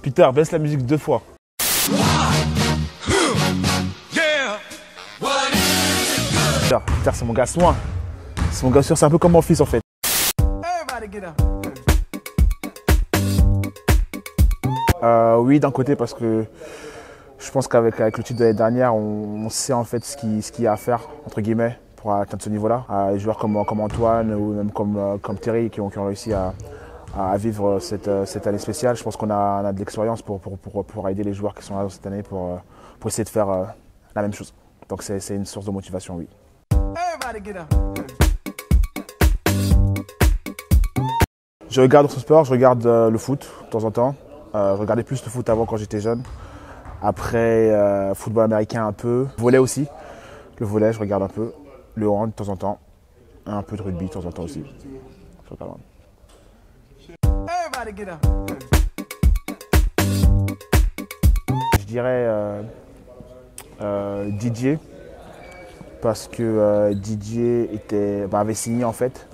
Peter, baisse la musique 2 fois. Peter, c'est mon gars soin. C'est mon gars sûr, c'est un peu comme mon fils en fait. Oui, d'un côté parce que je pense qu'avec le titre de l'année dernière, on sait en fait ce qu'il y a à faire, entre guillemets, pour atteindre ce niveau-là. Des joueurs comme Antoine ou même comme Thierry qui ont réussi à vivre cette année spéciale. Je pense qu'on a de l'expérience pour aider les joueurs qui sont là cette année pour essayer de faire la même chose. Donc c'est une source de motivation, oui. Je regarde ce sport, je regarde le foot de temps en temps. Je regardais plus le foot avant quand j'étais jeune. Après, football américain un peu. Volley aussi. Le volley, je regarde un peu. Le hand de temps en temps. Un peu de rugby de temps en temps aussi. Je regarde. Je dirais Didier. Parce que Didier avait signé en fait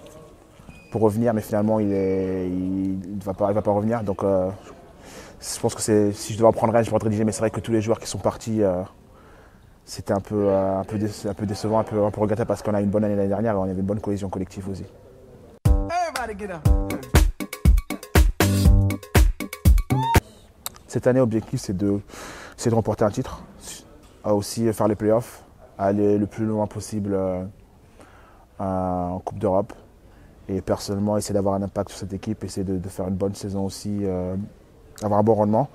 pour revenir, mais finalement il ne va pas revenir. Donc je pense que si je devais en prendre un, je prendrais Didier, mais c'est vrai que tous les joueurs qui sont partis, c'était un peu décevant, un peu regrettable parce qu'on a eu une bonne année l'année dernière et on avait une bonne cohésion collective aussi. Cette année, l'objectif c'est de remporter un titre, aussi faire les playoffs, aller le plus loin possible en Coupe d'Europe. Et personnellement, essayer d'avoir un impact sur cette équipe, essayer de faire une bonne saison aussi, avoir un bon rendement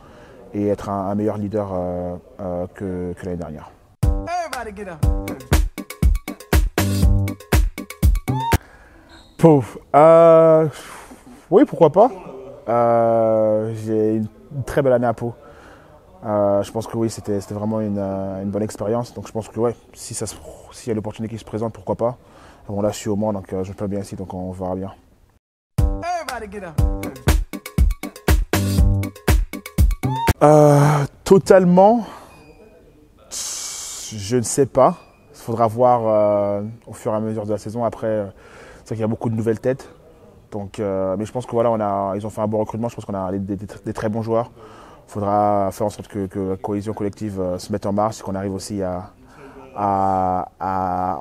et être un meilleur leader que l'année dernière. Pauvre. Oui, pourquoi pas. J'ai une très belle année à Pau. Je pense que oui, c'était vraiment une bonne expérience. Donc je pense que ouais, s'il y a l'opportunité qui se présente, pourquoi pas. Bon, là, je suis au Mans, donc je me plais bien ici, donc on verra bien. Totalement, je ne sais pas. Il faudra voir au fur et à mesure de la saison. Après, c'est vrai qu'il y a beaucoup de nouvelles têtes. Donc, mais je pense que voilà, ils ont fait un bon recrutement. Je pense qu'on a des très bons joueurs. Il faudra faire en sorte que la cohésion collective se mette en marche et qu'on arrive aussi à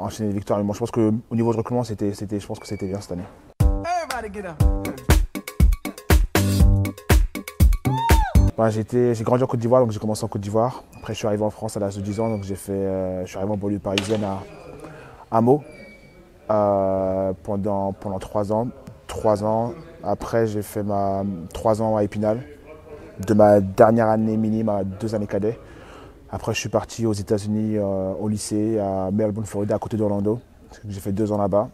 enchaîner les victoires. Mais bon, je pense qu'au niveau de recrutement, je pense que c'était bien cette année. J'ai grandi en Côte d'Ivoire, donc j'ai commencé en Côte d'Ivoire. Après, je suis arrivé en France à l'âge de 10 ans, donc je suis arrivé en banlieue parisienne à Meaux pendant 3 ans. 3 ans. Après, j'ai fait 3 ans à Épinal, de ma dernière année minime à 2 années cadet. Après, je suis parti aux États-Unis au lycée à Melbourne, Florida, à côté d'Orlando. J'ai fait 2 ans là-bas.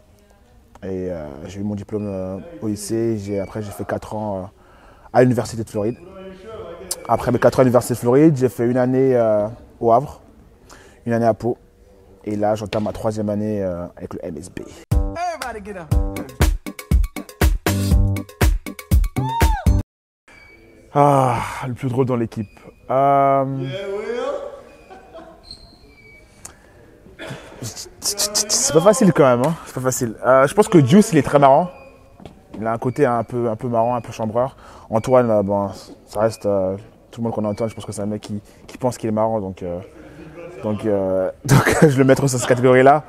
Et j'ai eu mon diplôme au lycée. Après, j'ai fait 4 ans à l'Université de Floride. Après mes 4 ans à l'Université de Floride, j'ai fait une année au Havre, une année à Pau. Et là, j'entame ma 3e année avec le MSB. Le plus drôle dans l'équipe. C'est pas facile quand même, hein. C'est pas facile. Je pense que Juice, il est très marrant. Il a un côté un peu marrant, un peu chambreur. Antoine, bon, ça reste tout le monde qu'on entend. Je pense que c'est un mec qui pense qu'il est marrant, donc je le mettrai sur cette catégorie-là.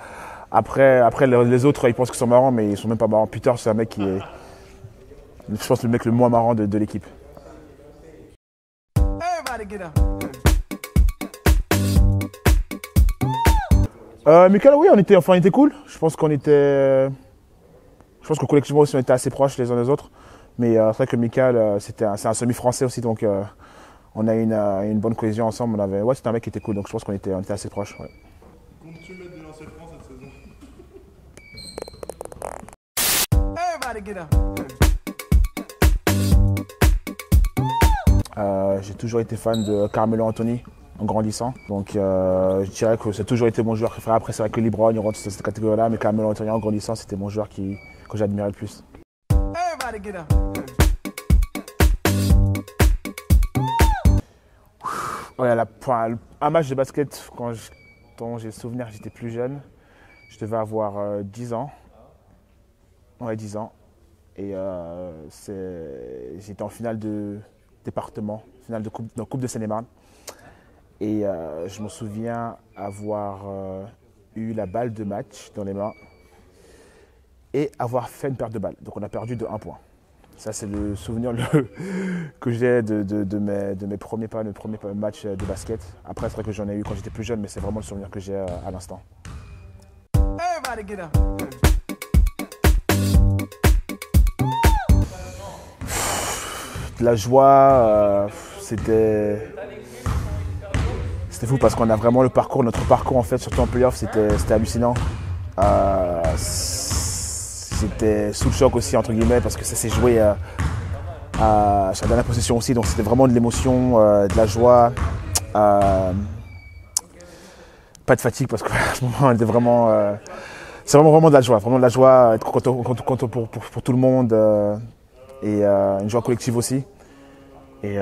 Après les autres, ils pensent qu'ils sont marrants, mais ils sont même pas marrants. Peter, c'est un mec qui est, je pense, le mec le moins marrant de l'équipe. Michael, oui, on était cool. Je pense que collectivement aussi on était assez proches les uns des autres. Mais c'est vrai que Michael, c'est un semi-français aussi, donc on a une bonne cohésion ensemble. C'était un mec qui était cool, donc je pense qu'on était assez proches. Ouais. Comptes-tu mettre du lancer franc cette saison? J'ai toujours été fan de Carmelo Anthony en grandissant. Donc je dirais que c'est toujours été mon joueur préféré. Après, c'est vrai que LeBron, il rentre dans cette catégorie-là, mais Carmelo Anthony en grandissant, c'était mon joueur que j'admirais le plus. Ouais, un match de basket, dont j'ai le souvenir, j'étais plus jeune. Je devais avoir 10 ans. Ouais, 10 ans. Et j'étais en finale de département, finale de coupe de Seine-et-Marne. Et je me souviens avoir eu la balle de match dans les mains et avoir fait une perte de balle. Donc on a perdu de 1 point. Ça, c'est le souvenir que j'ai de mes premiers matchs de basket. Après, c'est vrai que j'en ai eu quand j'étais plus jeune, mais c'est vraiment le souvenir que j'ai à l'instant. La joie, c'était fou parce qu'on a vraiment notre parcours en fait, surtout en playoff, c'était hallucinant. C'était sous le choc aussi entre guillemets parce que ça s'est joué à la dernière possession aussi, donc c'était vraiment de l'émotion, de la joie, pas de fatigue parce qu'à ce moment on était vraiment, c'est vraiment de la joie, être content pour tout le monde et une joie collective aussi. Et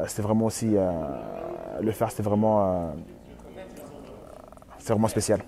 c'était vraiment aussi le faire, c'était vraiment spécial.